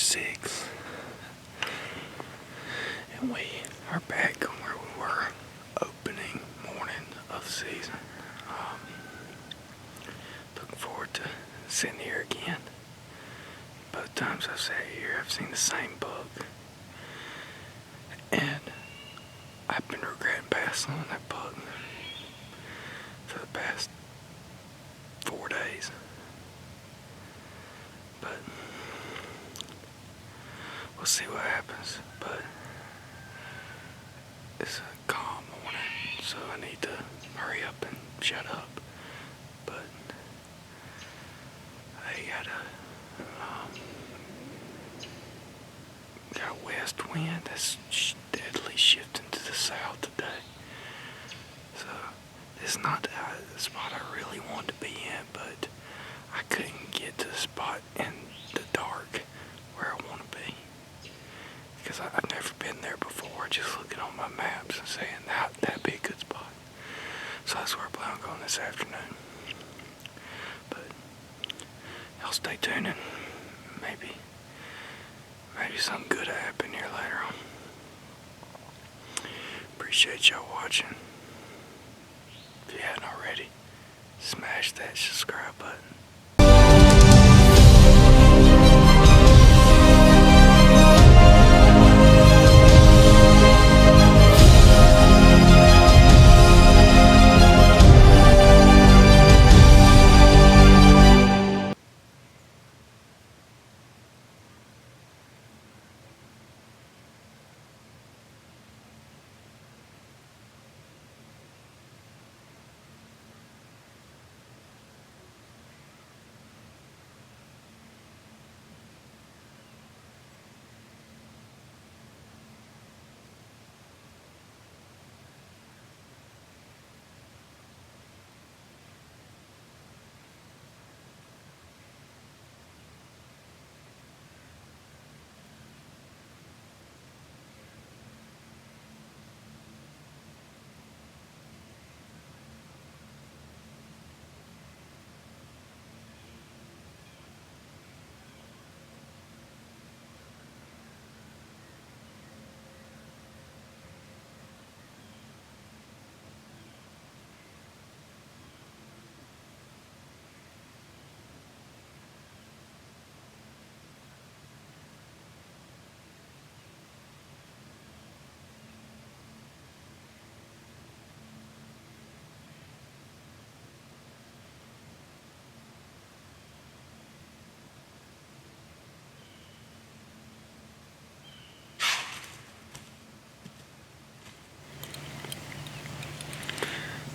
6. And we are back where we were opening morning of the season. Looking forward to sitting here again. Both times I've sat here, I've seen the same book. And I've been regretting passing on that book for the past 4 days. But we'll see what happens. But it's a calm morning, so I need to hurry up and shut up. But I got a west wind that's steadily shifting to the south today. So it's not the spot I really wanted to be in, but I couldn't get to the spot in the dark where I want to be. Because I've never been there before, just looking on my maps and saying that'd be a good spot. So that's where I plan on going this afternoon. But y'all stay tuned and maybe something good will happen here later on. Appreciate y'all watching. If you hadn't already, smash that subscribe button.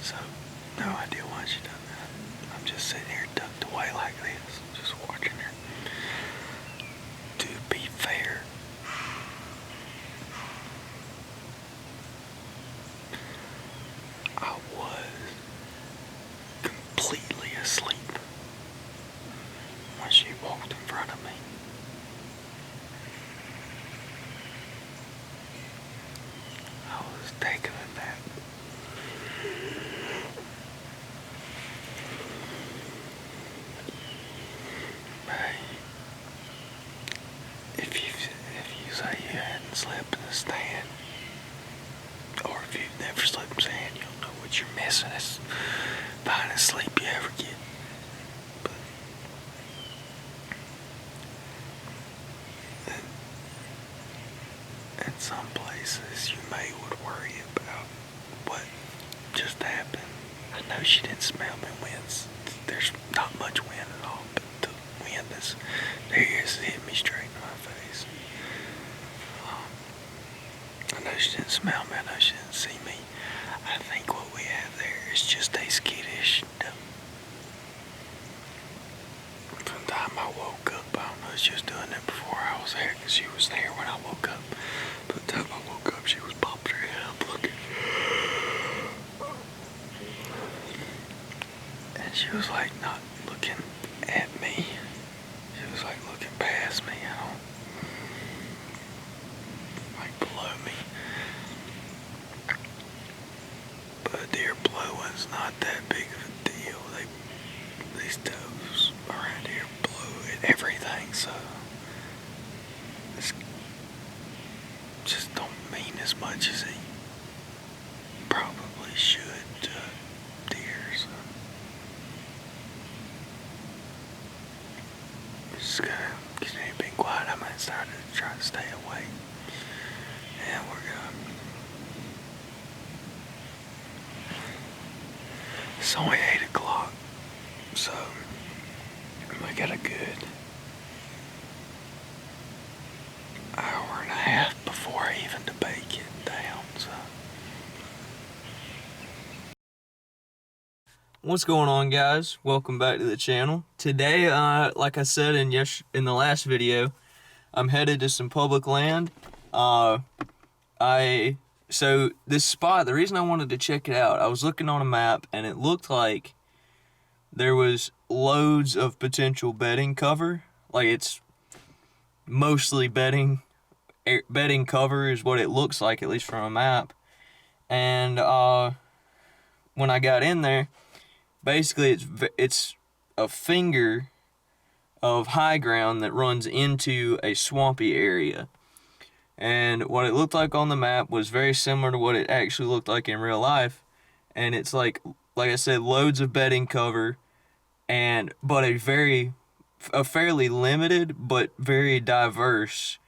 So, no idea why she done that. I'm just sitting here tucked away like this, just watching her. To be fair, I was completely asleep when she walked in front of me. I was taking a nap. If you say you hadn't slept in a stand, or if you've never slept in a stand, you'll know what you're missing. It's the finest sleep you ever get. But in some places, you may would worry about what just happened. I know she didn't smell me when there's not much wind at all, but the wind is hitting me straight in my face. I know she didn't smell me, I know she didn't see me. I think what we have there is just a skittish. From the time I woke up, I don't know if she was doing it before I was there, because she was there when I woke up. By the time I woke up, she was popping her head up looking. And she was like not looking at me. She was like looking past me, like below me. But a deer blowing's not that big of a deal. These doves around here blow at everything, so just gonna continue being quiet. I'm starting to try to stay awake. And we're gonna. It's only 8 o'clock, so we got a good hour and a half before even debate getting down. So. What's going on, guys? Welcome back to the channel. Today, like I said in the last video, I'm headed to some public land. So this spot, the reason I wanted to check it out, I was looking on a map and it looked like there was loads of potential bedding cover. Like, it's mostly bedding cover is what it looks like, at least from a map. And when I got in there, basically it's a finger of high ground that runs into a swampy area. And what it looked like on the map was very similar to what it actually looked like in real life. And it's like I said, loads of bedding cover, but a fairly limited but very diverse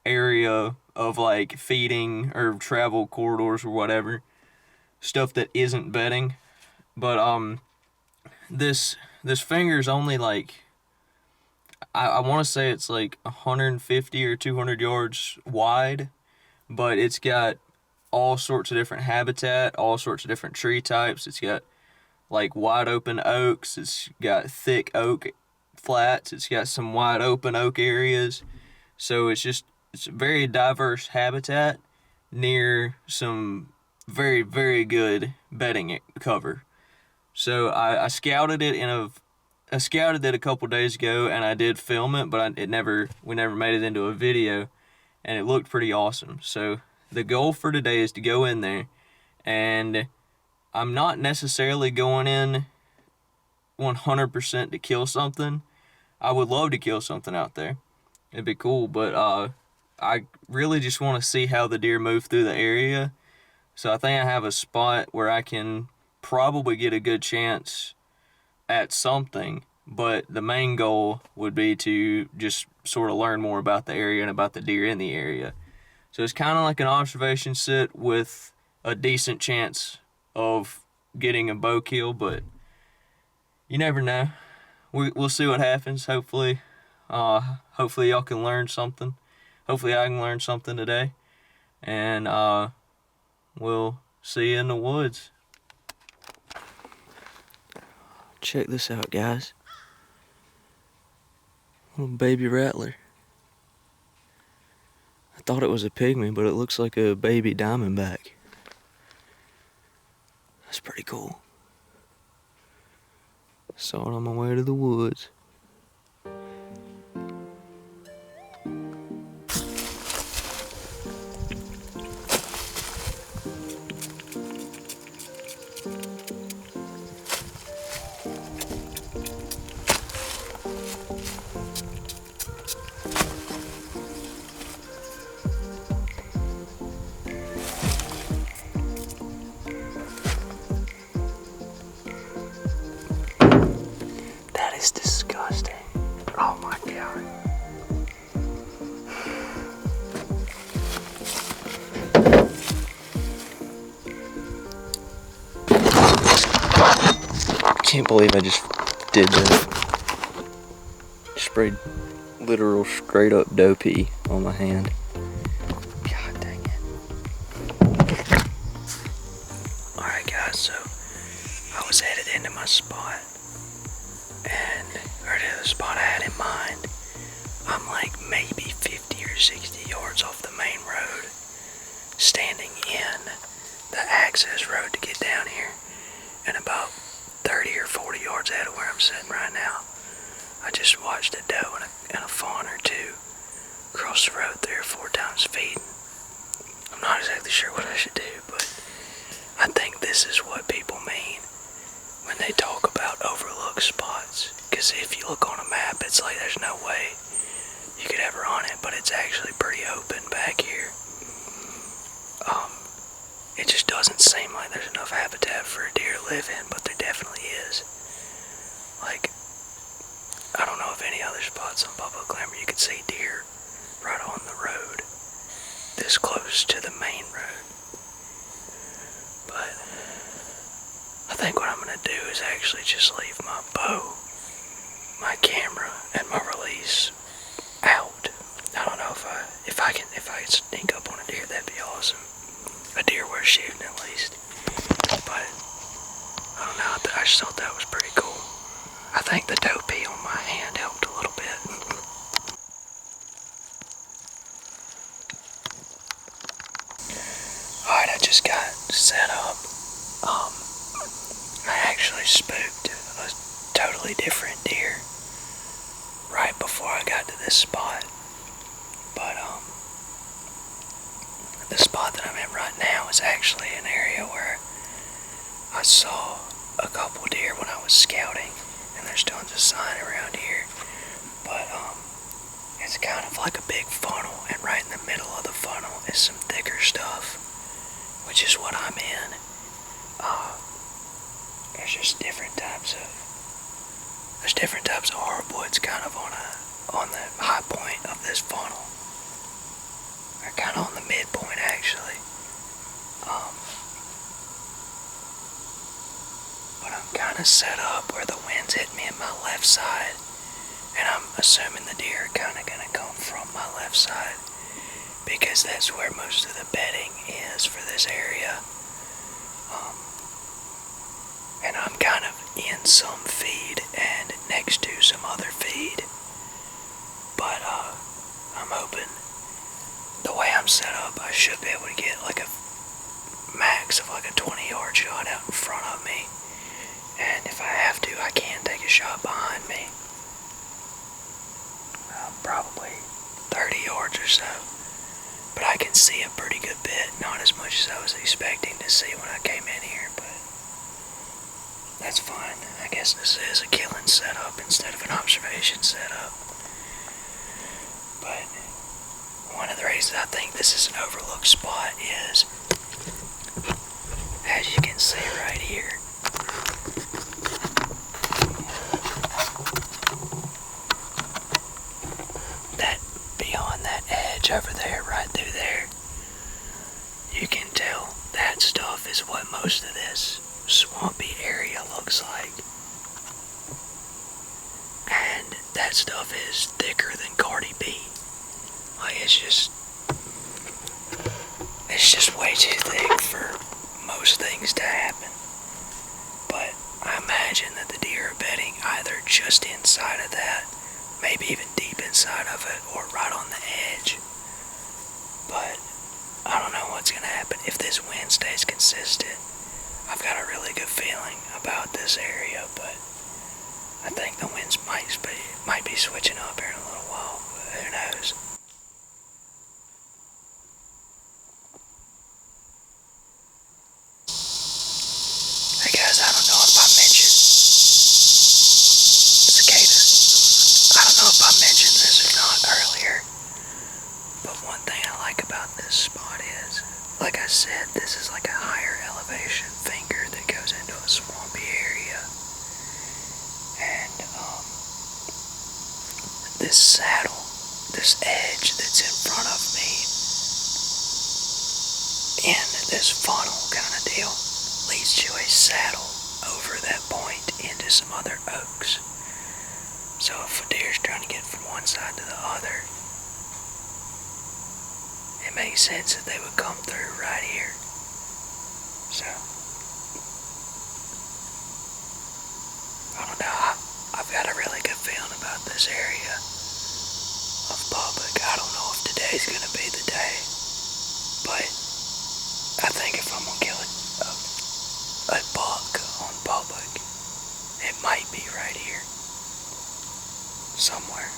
area of like feeding or travel corridors or whatever, stuff that isn't bedding. But this finger's only like, I want to say it's like 150 or 200 yards wide, but it's got all sorts of different habitat, all sorts of different tree types. It's got like wide open oaks, it's got thick oak flats, it's got some wide open oak areas. So it's a very diverse habitat near some very, very good bedding cover. So I scouted it a couple days ago, and I did film it, but we never made it into a video, and it looked pretty awesome. So the goal for today is to go in there, and I'm not necessarily going in 100% to kill something. I would love to kill something out there. It'd be cool, but I really just want to see how the deer move through the area. So I think I have a spot where I can probably get a good chance at something, but the main goal would be to just sort of learn more about the area and about the deer in the area. So it's kind of like an observation sit with a decent chance of getting a bow kill, but you never know. We'll see what happens. Hopefully y'all can learn something. Hopefully I can learn something today, and we'll see you in the woods. Check this out, guys. Little baby rattler. I thought it was a pygmy, but it looks like a baby diamondback. That's pretty cool. Saw it on my way to the woods. It's disgusting. Oh my god. I can't believe I just did that. Sprayed literal straight up doe pee on my hand. God dang it. Alright guys, so I was headed into my spot. The spot I had in mind, I'm like maybe 50 or 60 yards off the main road, standing in the access road to get down here, and about 30 or 40 yards ahead of where I'm sitting right now, I just watched a doe and a fawn or two cross the road 3 or 4 times feeding. I'm not exactly sure what I should do, but I think this is what people mean when they talk about overlooked spots. Because if you look on a map, it's like there's no way you could ever hunt it, but it's actually pretty open back here. It just doesn't seem like there's enough habitat for a deer to live in, but there definitely is. Like, I don't know of any other spots on public land where you could see deer right on the road, this close to the main road. But I think what I'm gonna do is actually just leave my bow, my camera, and my release out. I don't know if I can sneak up on a deer, that'd be awesome. A deer worth shooting at least. But I don't know, I just thought that was pretty cool. I think the dopey on my hand helped a little bit. Alright, I just got set up. I actually spooked a totally different deer right before I got to this spot. But the spot that I'm in right now is actually an area where I saw a couple deer when I was scouting, and there's tons of sign around here. But it's kind of like a big funnel, and right in the middle of the funnel is some thicker stuff, which is what I'm in. There's just different types of hardwoods kind of on the high point of this funnel. Or kind of on the midpoint actually. But I'm kind of set up where the wind's hitting me in my left side, and I'm assuming the deer are kind of going to come from my left side, because that's where most of the bedding is for this area. And I'm kind of in some feed and next to some other feed. But I'm hoping the way I'm set up, I should be able to get like a max of like a 20-yard shot out in front of me. And if I have to, I can take a shot behind me. Probably 30 yards or so. But I can see a pretty good bit, not as much as I was expecting to see when I came in here, but that's fine. I guess this is a killing setup instead of an observation setup. But one of the reasons I think this is an overlooked spot is, as you can see right here, that beyond that edge over there, right through there, you can tell that stuff is what most of this swampy area looks like. And that stuff is thicker than Cardi B. Like, it's just way too thick for most things to happen. But I imagine that the deer are bedding either just inside of that, maybe even deep inside of it, or right on the edge. But I don't know what's going to happen if this wind stays consistent. I've got a really good feeling about this area, but I think the winds might be switching up here in a little while. Who knows? Hey guys, I don't know if I mentioned cicadas. I don't know if I mentioned this or not earlier, but one thing I like about this spot is, like I said, this is like a higher elevation finger that goes into a swampy area. And this saddle, this edge that's in front of me in this funnel kind of deal, leads to a saddle over that point into some other oaks. So if a deer's trying to get from one side to the other, it makes sense that they would come through right here. So I don't know, I've got a really good feeling about this area of public. I don't know if today's gonna be the day, but I think if I'm gonna kill a buck on public, it might be right here, somewhere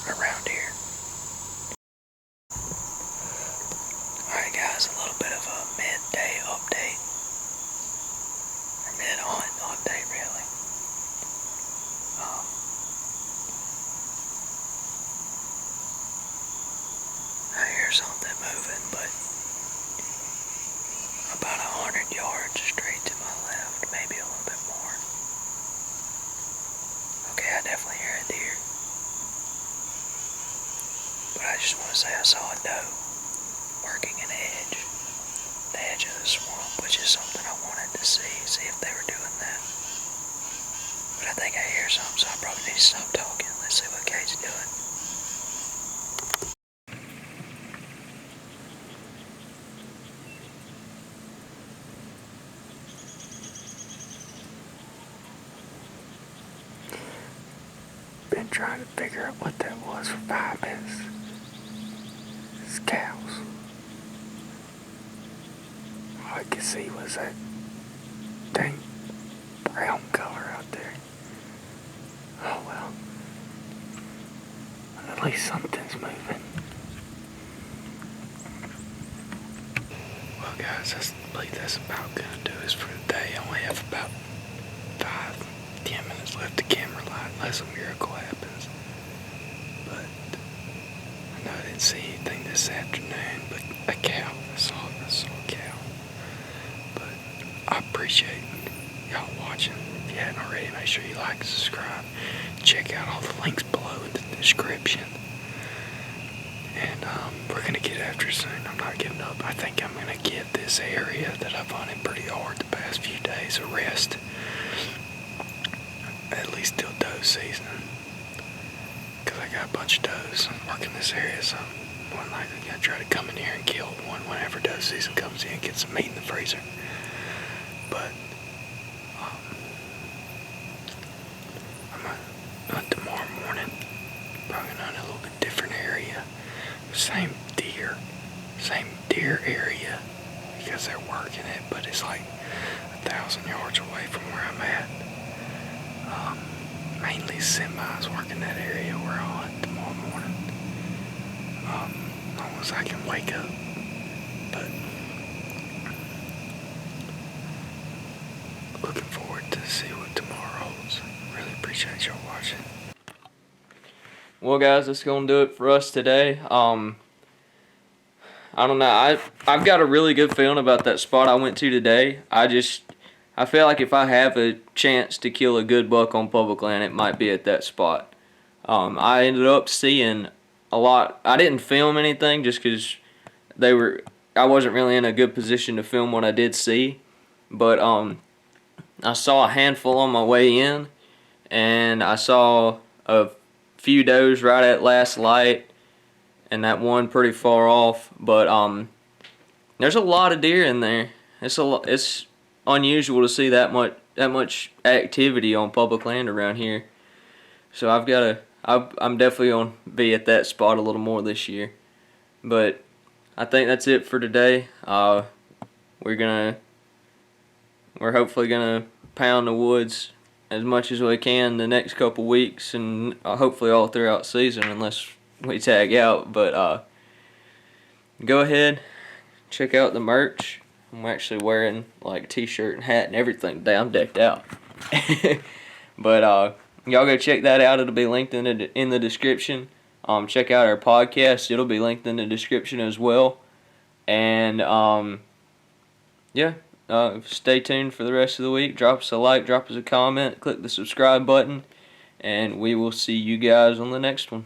around here. Alright guys, a little bit of a midday update, or mid-hunt update really. I hear something moving, but about 100 yards straight to my left, maybe a little bit more. Okay, I definitely hear a deer. But I just want to say I saw a doe working an edge, the edge of the swamp, which is something I wanted to see if they were doing that. But I think I hear something, so I probably need to stop talking. Let's see what Kate's doing. Been trying to figure out what that was for 5 minutes. It's cows. All I could see was that dang brown color out there. Oh well. At least something's moving. Well guys, I believe that's about gonna do us for today. I only have about 5-10 minutes left of camera light unless a miracle happens. But I know I didn't see anything this afternoon, but a cow. I saw a cow. But I appreciate y'all watching. If you hadn't already, make sure you like and subscribe. Check out all the links below in the description. And we're going to get after it soon. I'm not giving up. I think I'm going to give this area that I've hunted pretty hard the past few days a rest. At least till doe season. Because I got a bunch of does working this area, so I'm likely going to try to come in here and kill one whenever doe season comes in, get some meat in the freezer. But I'm going to hunt tomorrow morning. Probably going to hunt a little bit different area. Same deer area, because they're working it, but it's like 1,000 yards away from where I'm at. Mainly semis working that area where I'll hunt tomorrow morning. As long as I can wake up. But looking forward to see what tomorrow holds. Really appreciate y'all watching. Well guys, that's going to do it for us today. I don't know. I've got a really good feeling about that spot I went to today. I feel like if I have a chance to kill a good buck on public land, it might be at that spot. I ended up seeing a lot. I didn't film anything just because I wasn't really in a good position to film what I did see. But I saw a handful on my way in, and I saw a few does right at last light, and that one pretty far off. But there's a lot of deer in there. It's unusual to see that much activity on public land around here. So I'm definitely gonna be at that spot a little more this year. But I think that's it for today. We're hopefully gonna pound the woods as much as we can the next couple weeks, and hopefully all throughout season unless we tag out. But go ahead, check out the merch. I'm actually wearing like a t-shirt and hat and everything today. I'm decked out. But y'all go check that out. It'll be linked in the description. Check out our podcast. It'll be linked in the description as well. And yeah, stay tuned for the rest of the week. Drop us a like, drop us a comment, click the subscribe button, and we will see you guys on the next one.